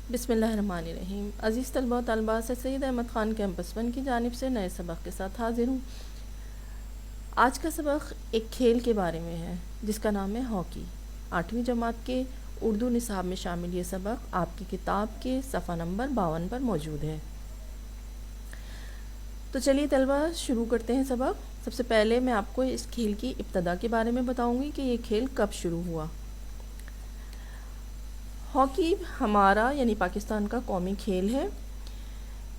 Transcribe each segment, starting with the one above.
بسم اللہ الرحمن الرحیم۔ عزیز طلبہ و طالبات، سے سید احمد خان کیمپس 1 کی جانب سے نئے سبق کے ساتھ حاضر ہوں۔ آج کا سبق ایک کھیل کے بارے میں ہے جس کا نام ہے ہاکی۔ 8ویں جماعت کے اردو نصاب میں شامل یہ سبق آپ کی کتاب کے صفحہ نمبر 52 پر موجود ہے۔ تو چلیے طلبہ شروع کرتے ہیں سبق۔ سب سے پہلے میں آپ کو اس کھیل کی ابتدا کے بارے میں بتاؤں گی کہ یہ کھیل کب شروع ہوا۔ ہاکی ہمارا یعنی پاکستان کا قومی کھیل ہے۔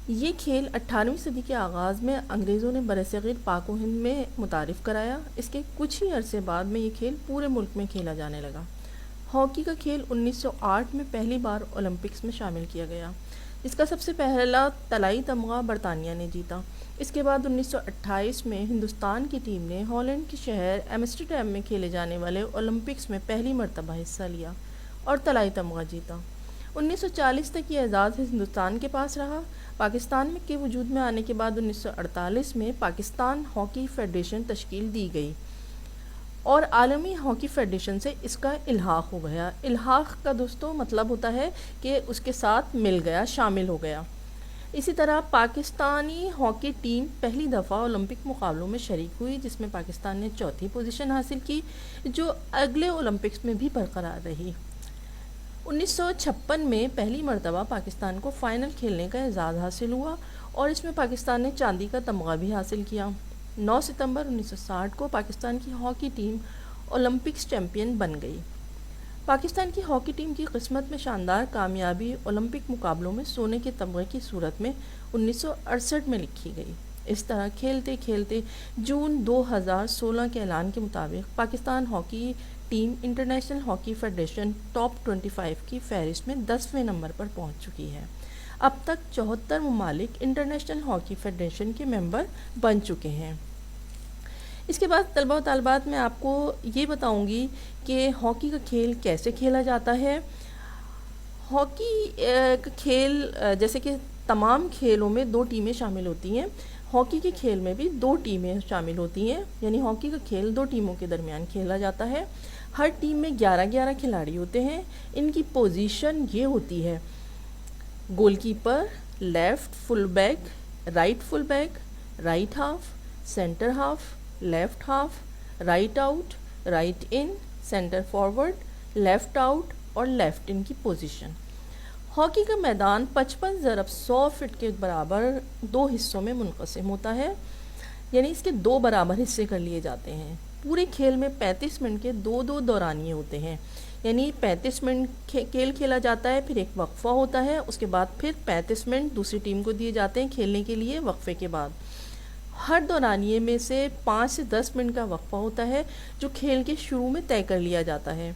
یہ کھیل 18ویں صدی کے آغاز میں انگریزوں نے برصغیر پاک و ہند میں متعارف کرایا۔ اس کے کچھ ہی عرصے بعد میں یہ کھیل پورے ملک میں کھیلا جانے لگا۔ ہاکی کا کھیل 1908 میں پہلی بار اولمپکس میں شامل کیا گیا۔ اس کا سب سے پہلا طلائی تمغہ برطانیہ نے جیتا۔ اس کے بعد 1928 میں ہندوستان کی ٹیم نے ہالینڈ کے شہر ایمسٹرڈیم میں کھیلے جانے والے اولمپکس میں پہلی مرتبہ حصہ لیا اور طلائی تمغہ جیتا۔ 1940 تک یہ اعزاز ہندوستان کے پاس رہا۔ پاکستان کے وجود میں آنے کے بعد 1948 میں پاکستان ہاکی فیڈریشن تشکیل دی گئی اور عالمی ہاکی فیڈریشن سے اس کا الحاق ہو گیا۔ الحاق کا دوستوں مطلب ہوتا ہے کہ اس کے ساتھ مل گیا، شامل ہو گیا۔ اسی طرح پاکستانی ہاکی ٹیم پہلی دفعہ اولمپک مقابلوں میں شریک ہوئی جس میں پاکستان نے چوتھی پوزیشن حاصل کی، جو اگلے اولمپکس میں بھی برقرار رہی۔ 1956 میں پہلی مرتبہ پاکستان کو فائنل کھیلنے کا اعزاز حاصل ہوا اور اس میں پاکستان نے چاندی کا تمغہ بھی حاصل کیا۔ 9 ستمبر 1960 کو پاکستان کی ہاکی ٹیم اولمپکس چیمپئن بن گئی۔ پاکستان کی ہاکی ٹیم کی قسمت میں شاندار کامیابی اولمپک مقابلوں میں سونے کے تمغے کی صورت میں 1968 میں لکھی گئی۔ اس طرح کھیلتے کھیلتے جون 2016 کے اعلان کے مطابق Pakistan hockey team international hockey federation top 25 کی فہرست میں 10ویں نمبر پر پہنچ چکی ہے۔ اب تک 74 ممالک انٹرنیشنل ہاکی فیڈریشن کے ممبر بن چکے ہیں۔ اس کے بعد طلبہ و طالبات میں آپ کو یہ بتاؤں گی کہ ہاکی کا کھیل کیسے کھیلا جاتا ہے۔ ہاکی کا کھیل جیسے کہ تمام کھیلوں میں 2 ٹیمیں شامل ہوتی ہیں، ہاکی کے کھیل میں بھی 2 ٹیمیں شامل ہوتی ہیں، یعنی ہاکی کا کھیل 2 ٹیموں کے درمیان کھیلا جاتا ہے۔ ہر ٹیم میں 11 کھلاڑی ہوتے ہیں۔ ان کی پوزیشن یہ ہوتی ہے: goal keeper, left full back, right full back, right half, centre half, left half, right out, right in, centre forward, left out اور لیفٹ ان کی پوزیشن۔ ہاکی کا میدان 55x100 فٹ کے برابر 2 حصوں میں منقسم ہوتا ہے، یعنی اس کے 2 برابر حصے کر لیے جاتے ہیں۔ پورے کھیل میں 35 منٹ کے 2 دورانیے ہوتے ہیں، یعنی 35 منٹ کھیل کھیلا جاتا ہے، پھر ایک وقفہ ہوتا ہے، اس کے بعد پھر 35 منٹ دوسری ٹیم کو دیے جاتے ہیں کھیلنے کے لیے وقفے کے بعد۔ ہر دورانیے میں سے 5 سے 10 منٹ کا وقفہ ہوتا ہے جو کھیل کے شروع میں طے کر لیا جاتا ہے۔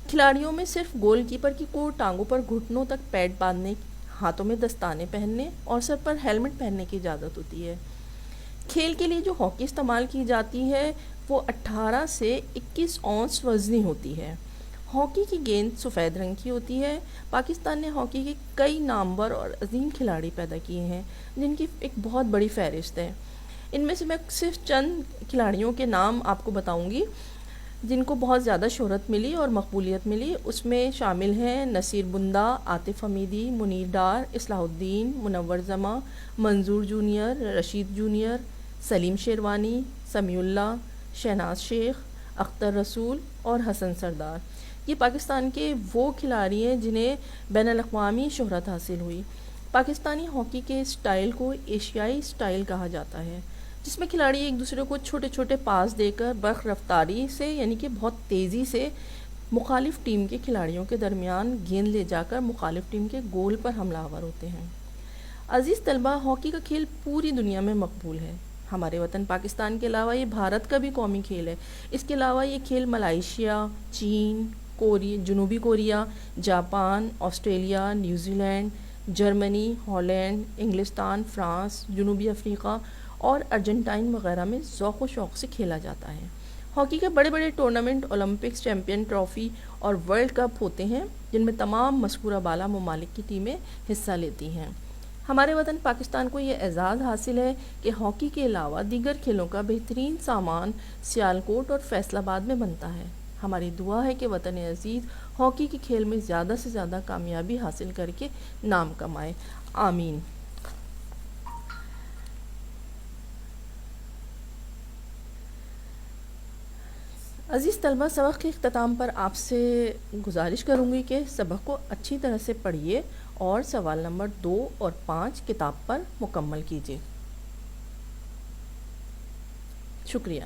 کھلاڑیوں میں صرف گول کیپر کو ٹانگوں پر گھٹنوں تک پیڈ باندھنے، ہاتھوں میں دستانے پہننے اور سر پر ہیلمٹ پہننے کی اجازت ہوتی ہے۔ کھیل کے لیے جو ہاکی استعمال کی جاتی ہے وہ 18 سے 21 اونس وزنی ہوتی ہے۔ ہاکی کی گیند سفید رنگ کی ہوتی ہے۔ پاکستان نے ہاکی کے کئی نامور اور عظیم کھلاڑی پیدا کیے ہیں جن کی ایک بہت بڑی فہرست ہے۔ ان میں سے میں صرف چند کھلاڑیوں کے نام آپ کو بتاؤں گی جن کو بہت زیادہ شہرت ملی اور مقبولیت ملی۔ اس میں شامل ہیں نصیر بندہ، عاطف حمیدی، منیر ڈار، اصلاح الدین، منور زماں، منظور جونیئر، رشید جونیئر، سلیم شیروانی، سمیع اللہ، شہناز شیخ، اختر رسول اور حسن سردار۔ یہ پاکستان کے وہ کھلاڑی ہیں جنہیں بین الاقوامی شہرت حاصل ہوئی۔ پاکستانی ہاکی کے اسٹائل کو ایشیائی اسٹائل کہا جاتا ہے، جس میں کھلاڑی ایک دوسرے کو چھوٹے چھوٹے پاس دے کر برق رفتاری سے یعنی کہ بہت تیزی سے مخالف ٹیم کے کھلاڑیوں کے درمیان گیند لے جا کر مخالف ٹیم کے گول پر حملہ آور ہوتے ہیں۔ عزیز طلبہ، ہاکی کا کھیل پوری دنیا میں مقبول ہے۔ ہمارے وطن پاکستان کے علاوہ یہ بھارت کا بھی قومی کھیل ہے۔ اس کے علاوہ یہ کھیل ملائیشیا، چین، جنوبی Korea, Japan, Australia, New Zealand, Germany, Holland, انگلستان، فرانس، جنوبی افریقہ اور ارجنٹائن وغیرہ میں ذوق و شوق سے کھیلا جاتا ہے۔ ہاکی کے بڑے بڑے ٹورنامنٹ اولمپکس چیمپئن ٹرافی اور ورلڈ کپ ہوتے ہیں جن میں تمام مذکورہ بالا ممالک کی ٹیمیں حصہ لیتی ہیں۔ ہمارے وطن پاکستان کو یہ اعزاز حاصل ہے کہ ہاکی کے علاوہ دیگر کھیلوں کا بہترین سامان سیالکوٹ اور فیصل آباد میں بنتا ہے۔ ہماری دعا ہے کہ وطن عزیز ہاکی کے کھیل میں زیادہ سے زیادہ کامیابی حاصل کر کے نام کمائے، آمین۔ عزیز طلبہ، سبق کے اختتام پر آپ سے گزارش کروں گی کہ سبق کو اچھی طرح سے پڑھیے اور سوال نمبر 2 اور 5 کتاب پر مکمل کیجیے۔ شکریہ۔